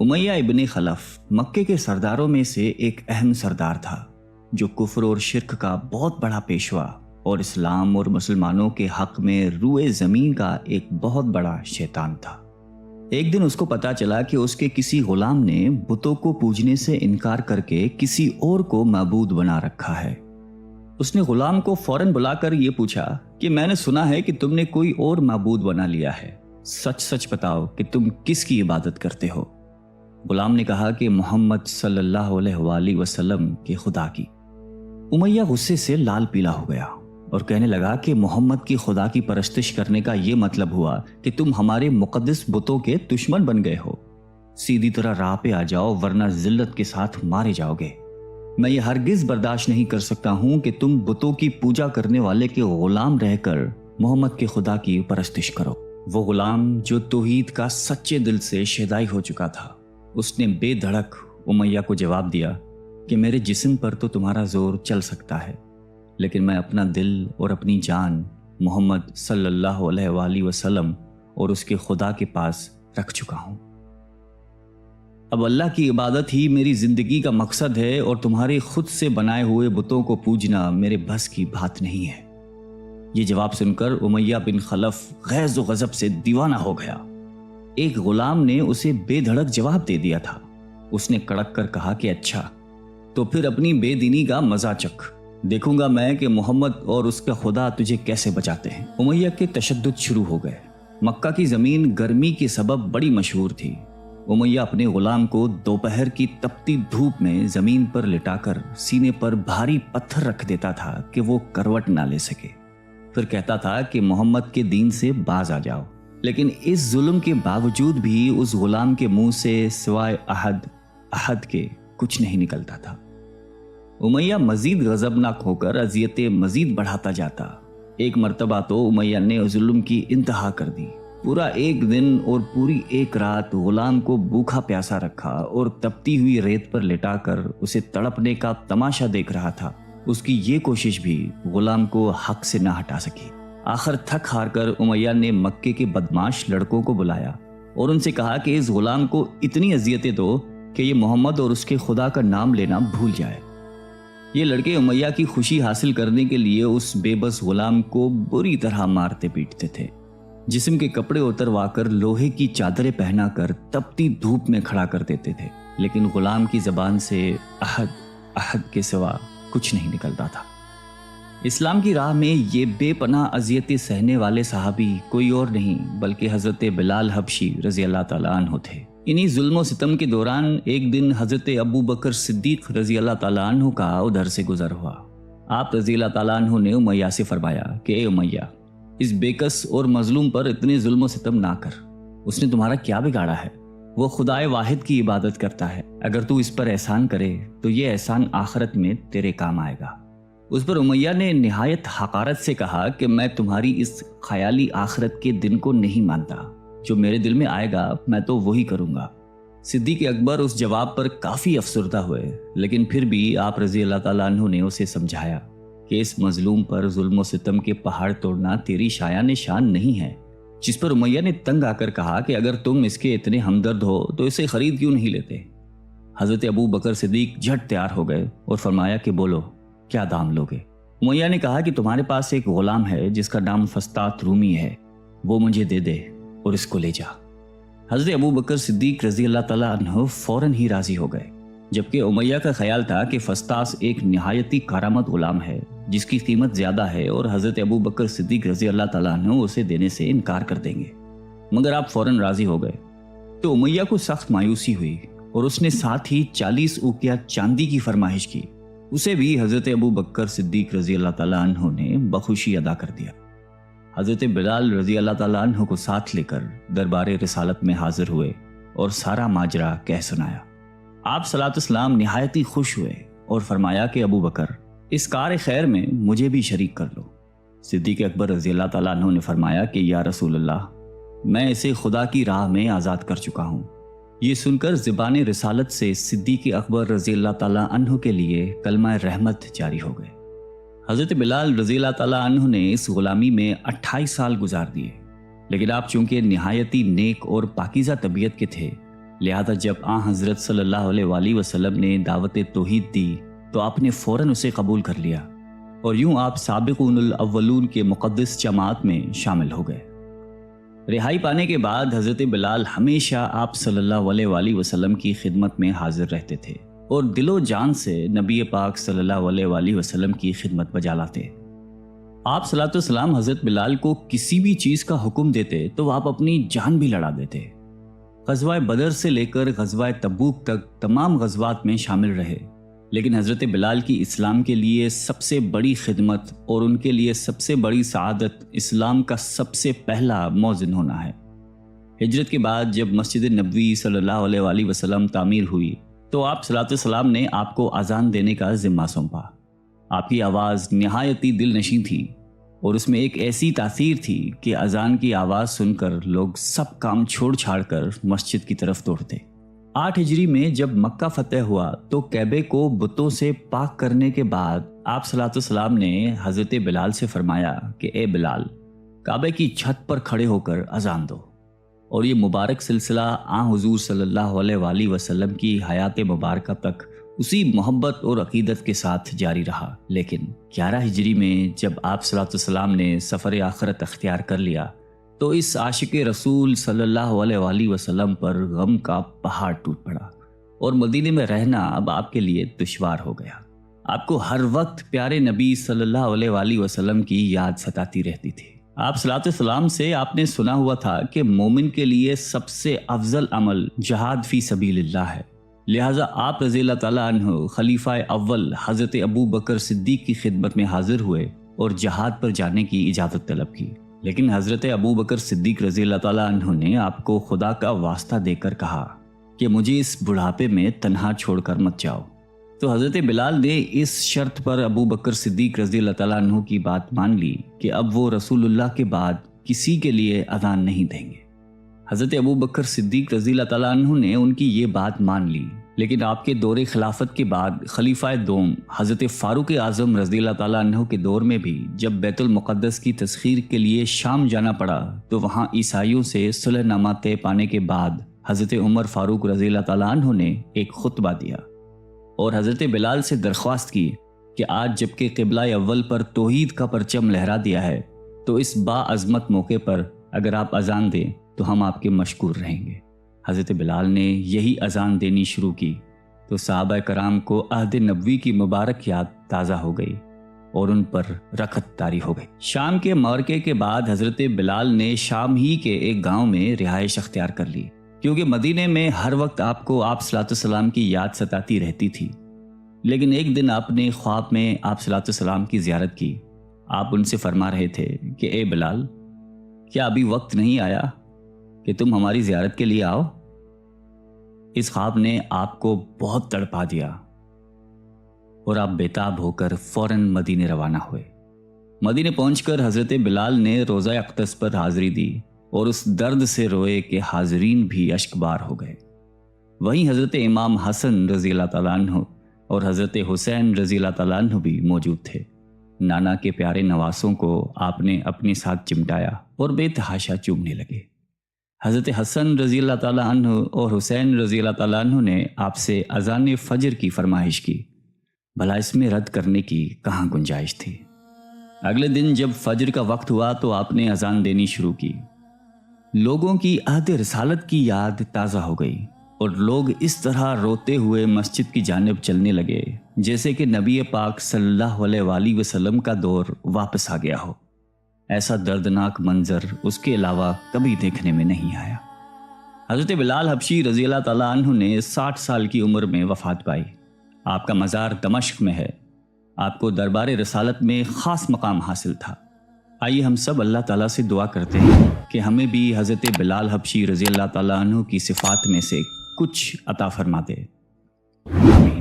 امیہ ابن خلف مکے کے سرداروں میں سے ایک اہم سردار تھا جو کفر اور شرک کا بہت بڑا پیشوا اور اسلام اور مسلمانوں کے حق میں روئے زمین کا ایک بہت بڑا شیطان تھا۔ ایک دن اس کو پتا چلا کہ اس کے کسی غلام نے بتوں کو پوجنے سے انکار کر کے کسی اور کو معبود بنا رکھا ہے۔ اس نے غلام کو فوراً بلا کر یہ پوچھا کہ میں نے سنا ہے کہ تم نے کوئی اور معبود بنا لیا ہے، سچ سچ بتاؤ کہ تم کس کی عبادت کرتے ہو؟ غلام نے کہا کہ محمد صلی اللہ علیہ وآلہ وسلم کے خدا کی۔ امیہ غصے سے لال پیلا ہو گیا اور کہنے لگا کہ محمد کی خدا کی پرستش کرنے کا یہ مطلب ہوا کہ تم ہمارے مقدس بتوں کے دشمن بن گئے ہو۔ سیدھی طرح راہ پہ آ جاؤ ورنہ ذلت کے ساتھ مارے جاؤ گے۔ میں یہ ہرگز برداشت نہیں کر سکتا ہوں کہ تم بتوں کی پوجا کرنے والے کے غلام رہ کر محمد کے خدا کی پرستش کرو۔ وہ غلام جو توحید کا سچے دل سے شیدائی ہو چکا تھا، اس نے بے دھڑک امیہ کو جواب دیا کہ میرے جسم پر تو تمہارا زور چل سکتا ہے، لیکن میں اپنا دل اور اپنی جان محمد صلی اللہ علیہ وآلہ وسلم اور اس کے خدا کے پاس رکھ چکا ہوں۔ اب اللہ کی عبادت ہی میری زندگی کا مقصد ہے اور تمہارے خود سے بنائے ہوئے بتوں کو پوجنا میرے بس کی بات نہیں ہے۔ یہ جواب سن کر امیہ بن خلف غیظ و غضب سے دیوانہ ہو گیا۔ ایک غلام نے اسے بے دھڑک جواب دے دیا تھا۔ اس نے کڑک کر کہا کہ اچھا تو پھر اپنی بے دینی کا مزہ چکھ، دیکھوں گا میں کہ محمد اور اس کا خدا تجھے کیسے بچاتے ہیں۔ امیہ کے تشدد شروع ہو گئے۔ مکہ کی زمین گرمی کے سبب بڑی مشہور تھی۔ امیہ اپنے غلام کو دوپہر کی تپتی دھوپ میں زمین پر لٹا کر سینے پر بھاری پتھر رکھ دیتا تھا کہ وہ کروٹ نہ لے سکے، پھر کہتا تھا کہ محمد کے دین سے باز آ جاؤ، لیکن اس ظلم کے باوجود بھی اس غلام کے منہ سے سوائے احد کے کچھ نہیں نکلتا تھا۔ امیہ مزید غضبناک ہو کر اذیتیں مزید بڑھاتا جاتا۔ ایک مرتبہ تو امیہ نے ظلم کی انتہا کر دی۔ پورا ایک دن اور پوری ایک رات غلام کو بھوکا پیاسا رکھا اور تپتی ہوئی ریت پر لٹا کر اسے تڑپنے کا تماشا دیکھ رہا تھا۔ اس کی یہ کوشش بھی غلام کو حق سے نہ ہٹا سکی۔ آخر تھک ہار کر امیہ نے مکے کے بدماش لڑکوں کو بلایا اور ان سے کہا کہ اس غلام کو اتنی اذیتیں دو کہ یہ محمد اور اس کے خدا کا نام لینا بھول جائے۔ یہ لڑکے امیہ کی خوشی حاصل کرنے کے لیے اس بے بس غلام کو بری طرح مارتے پیٹتے تھے۔ جسم کے کپڑے اتروا کر لوہے کی چادریں پہنا کر تپتی دھوپ میں کھڑا کر دیتے تھے، لیکن غلام کی زبان سے احد کے سوا کچھ نہیں نکلتا تھا۔ اسلام کی راہ میں یہ بے پناہ اذیتیں سہنے والے صحابی کوئی اور نہیں بلکہ حضرت بلال حبشی رضی اللہ تعالیٰ عنہ تھے۔ انہی ظلم و ستم کے دوران ایک دن حضرت ابو بکر صدیق رضی اللہ تعالیٰ عنہ کا ادھر سے گزر ہوا۔ آپ رضی اللہ تعالیٰ عنہ نے امیہ سے فرمایا کہ اے امیہ، اس بےکس اور مظلوم پر اتنے ظلم و ستم نہ کر، اس نے تمہارا کیا بگاڑا ہے؟ وہ خدائے واحد کی عبادت کرتا ہے، اگر تو اس پر احسان کرے تو یہ احسان آخرت میں تیرے کام آئے گا۔ اس پر امیہ نے نہایت حقارت سے کہا کہ میں تمہاری اس خیالی آخرت کے دن کو نہیں مانتا، جو میرے دل میں آئے گا میں تو وہی کروں گا۔ صدیق اکبر اس جواب پر کافی افسردہ ہوئے، لیکن پھر بھی آپ رضی اللہ تعالیٰ عنہ نے اسے سمجھایا کہ اس مظلوم پر ظلم و ستم کے پہاڑ توڑنا تیری شایان شان نہیں ہے۔ جس پر امیہ نے تنگ آ کر کہا کہ اگر تم اس کے اتنے ہمدرد ہو تو اسے خرید کیوں نہیں لیتے؟ حضرت ابو بکر صدیق جھٹ تیار ہو گئے اور فرمایا کہ بولو کیا دام لوگے؟ امیہ نے کہا کہ تمہارے پاس ایک غلام ہے جس کا نام فسطاط رومی ہے، وہ مجھے دے دے اور اس کو لے جا۔ حضرت ابو بکر صدیق رضی اللہ تعالیٰ عنہ فوراً ہی راضی ہو گئے، جبکہ امیہ کا خیال تھا کہ فسطاط ایک نہایتی کارآمد غلام ہے جس کی قیمت زیادہ ہے اور حضرت ابو بکر صدیق رضی اللہ تعالیٰ عنہ اسے دینے سے انکار کر دیں گے، مگر آپ فوراً راضی ہو گئے۔ تو امیہ کو سخت مایوسی ہوئی اور اس نے ساتھ ہی 40 اوقیہ چاندی کی فرمائش کی، اسے بھی حضرت ابو بکر صدیق رضی اللہ تعالیٰ عنہ نے بخوشی ادا کر دیا۔ حضرت بلال رضی اللہ تعالیٰ عنہ کو ساتھ لے کر دربار رسالت میں حاضر ہوئے اور سارا ماجرا کہہ سنایا۔ آپ صلی اللہ علیہ وسلم نہایتی خوش ہوئے اور فرمایا کہ ابو بکر، اس کار خیر میں مجھے بھی شریک کر لو۔ صدیق اکبر رضی اللہ تعالیٰ عنہ نے فرمایا کہ یا رسول اللہ، میں اسے خدا کی راہ میں آزاد کر چکا ہوں۔ یہ سن کر زبان رسالت سے صدیق اکبر رضی اللہ تعالیٰ عنہ کے لیے کلمہ رحمت جاری ہو گئے۔ حضرت بلال رضی اللہ تعالیٰ عنہ نے اس غلامی میں 28 سال گزار دیے، لیکن آپ چونکہ نہایتی نیک اور پاکیزہ طبیعت کے تھے، لہذا جب حضرت صلی اللہ علیہ وآلہ وسلم نے دعوت توحید دی تو آپ نے فوراً اسے قبول کر لیا، اور یوں آپ سابقون الاولون کے مقدس جماعت میں شامل ہو گئے۔ رہائی پانے کے بعد حضرت بلال ہمیشہ آپ صلی اللہ علیہ وآلہ وسلم کی خدمت میں حاضر رہتے تھے اور دل و جان سے نبی پاک صلی اللہ علیہ وآلہ وسلم کی خدمت بجا لاتے۔ آپ صلی اللہ علیہ وسلم حضرت بلال کو کسی بھی چیز کا حکم دیتے تو آپ اپنی جان بھی لڑا دیتے۔ غزوہ بدر سے لے کر غزوہ تبوک تک تمام غزوات میں شامل رہے، لیکن حضرت بلال کی اسلام کے لیے سب سے بڑی خدمت اور ان کے لیے سب سے بڑی سعادت اسلام کا سب سے پہلا مؤذن ہونا ہے۔ ہجرت کے بعد جب مسجد نبوی صلی اللہ علیہ وآلہ وسلم تعمیر ہوئی تو آپ صلی اللہ علیہ وسلم نے آپ کو اذان دینے کا ذمہ سونپا۔ آپ کی آواز نہایت ہی دل نشیں تھی اور اس میں ایک ایسی تاثیر تھی کہ اذان کی آواز سن کر لوگ سب کام چھوڑ چھاڑ کر مسجد کی طرف دوڑتے۔ 8 ہجری میں جب مکہ فتح ہوا تو کعبے کو بتوں سے پاک کرنے کے بعد آپ صلی اللہ علیہ وسلم نے حضرت بلال سے فرمایا کہ اے بلال، کعبے کی چھت پر کھڑے ہو کر اذان دو، اور یہ مبارک سلسلہ حضور صلی اللہ علیہ وآلہ وسلم کی حیات مبارکہ تک اسی محبت اور عقیدت کے ساتھ جاری رہا۔ لیکن 11 ہجری میں جب آپ صلی اللہ علیہ وسلم نے سفر آخرت اختیار کر لیا تو اس عاشق رسول صلی اللہ علیہ وآلہ وسلم پر غم کا پہاڑ ٹوٹ پڑا، اور مدینے میں رہنا اب آپ کے لیے دشوار ہو گیا۔ آپ کو ہر وقت پیارے نبی صلی اللہ علیہ وآلہ وسلم کی یاد ستاتی رہتی تھی۔ آپ صلی اللہ علیہ وسلم سے آپ نے سنا ہوا تھا کہ مومن کے لیے سب سے افضل عمل جہاد فی سبیل اللہ ہے، لہٰذا آپ رضی اللہ تعالیٰ عنہ خلیفہ اول حضرت ابو بکر صدیق کی خدمت میں حاضر ہوئے اور جہاد پر جانے کی اجازت طلب کی، لیکن حضرت ابو بکر صدیق رضی اللہ تعالیٰ عنہ نے آپ کو خدا کا واسطہ دے کر کہا کہ مجھے اس بڑھاپے میں تنہا چھوڑ کر مت جاؤ۔ تو حضرت بلال نے اس شرط پر ابو بکر صدیق رضی اللہ تعالیٰ عنہ کی بات مان لی کہ اب وہ رسول اللہ کے بعد کسی کے لیے اذان نہیں دیں گے۔ حضرت ابو بکر صدیق رضی اللہ تعالیٰ عنہ نے ان کی یہ بات مان لی، لیکن آپ کے دور خلافت کے بعد خلیفہ دوم حضرت فاروق اعظم رضی اللہ تعالیٰ عنہ کے دور میں بھی جب بیت المقدس کی تسخیر کے لیے شام جانا پڑا تو وہاں عیسائیوں سے صلح نامہ طے پانے کے بعد حضرت عمر فاروق رضی اللہ تعالیٰ عنہ نے ایک خطبہ دیا اور حضرت بلال سے درخواست کی کہ آج جب کہ قبلہ اول پر توحید کا پرچم لہرا دیا ہے تو اس باعظمت موقع پر اگر آپ اذان دیں تو ہم آپ کے مشکور رہیں گے۔ حضرت بلال نے یہی اذان دینی شروع کی تو صحابہ کرام کو عہد نبوی کی مبارک یاد تازہ ہو گئی اور ان پر رخت طاری ہو گئی۔ شام کے معرکے کے بعد حضرت بلال نے شام ہی کے ایک گاؤں میں رہائش اختیار کر لی، کیونکہ مدینے میں ہر وقت آپ کو آپ صلی اللہ علیہ وسلم کی یاد ستاتی رہتی تھی۔ لیکن ایک دن آپ نے خواب میں آپ صلی اللہ علیہ وسلم کی زیارت کی۔ آپ ان سے فرما رہے تھے کہ اے بلال، کیا ابھی وقت نہیں آیا کہ تم ہماری زیارت کے لیے آؤ؟ اس خواب نے آپ کو بہت تڑپا دیا اور آپ بیتاب ہو کر فوراً مدینے روانہ ہوئے۔ مدینے پہنچ کر حضرت بلال نے روزہ اقدس پر حاضری دی اور اس درد سے روئے کہ حاضرین بھی اشکبار ہو گئے۔ وہیں حضرت امام حسن رضی اللہ تعالیٰ عنہ اور حضرت حسین رضی اللہ تعالیٰ عنہ بھی موجود تھے۔ نانا کے پیارے نواسوں کو آپ نے اپنے ساتھ چمٹایا اور بے تحاشا چومنے لگے۔ حضرت حسن رضی اللہ تعالیٰ عنہ اور حسین رضی اللہ تعالیٰ عنہ نے آپ سے اذان فجر کی فرمائش کی، بھلا اس میں رد کرنے کی کہاں گنجائش تھی۔ اگلے دن جب فجر کا وقت ہوا تو آپ نے اذان دینی شروع کی۔ لوگوں کی عہد رسالت کی یاد تازہ ہو گئی اور لوگ اس طرح روتے ہوئے مسجد کی جانب چلنے لگے جیسے کہ نبی پاک صلی اللہ علیہ وآلہ وسلم کا دور واپس آ گیا ہو۔ ایسا دردناک منظر اس کے علاوہ کبھی دیکھنے میں نہیں آیا۔ حضرت بلال حبشی رضی اللہ تعالیٰ عنہ نے 60 سال کی عمر میں وفات پائی۔ آپ کا مزار دمشق میں ہے۔ آپ کو دربار رسالت میں خاص مقام حاصل تھا۔ آئیے ہم سب اللہ تعالیٰ سے دعا کرتے ہیں کہ ہمیں بھی حضرت بلال حبشی رضی اللہ تعالیٰ عنہ کی صفات میں سے کچھ عطا فرما دے۔ آمین۔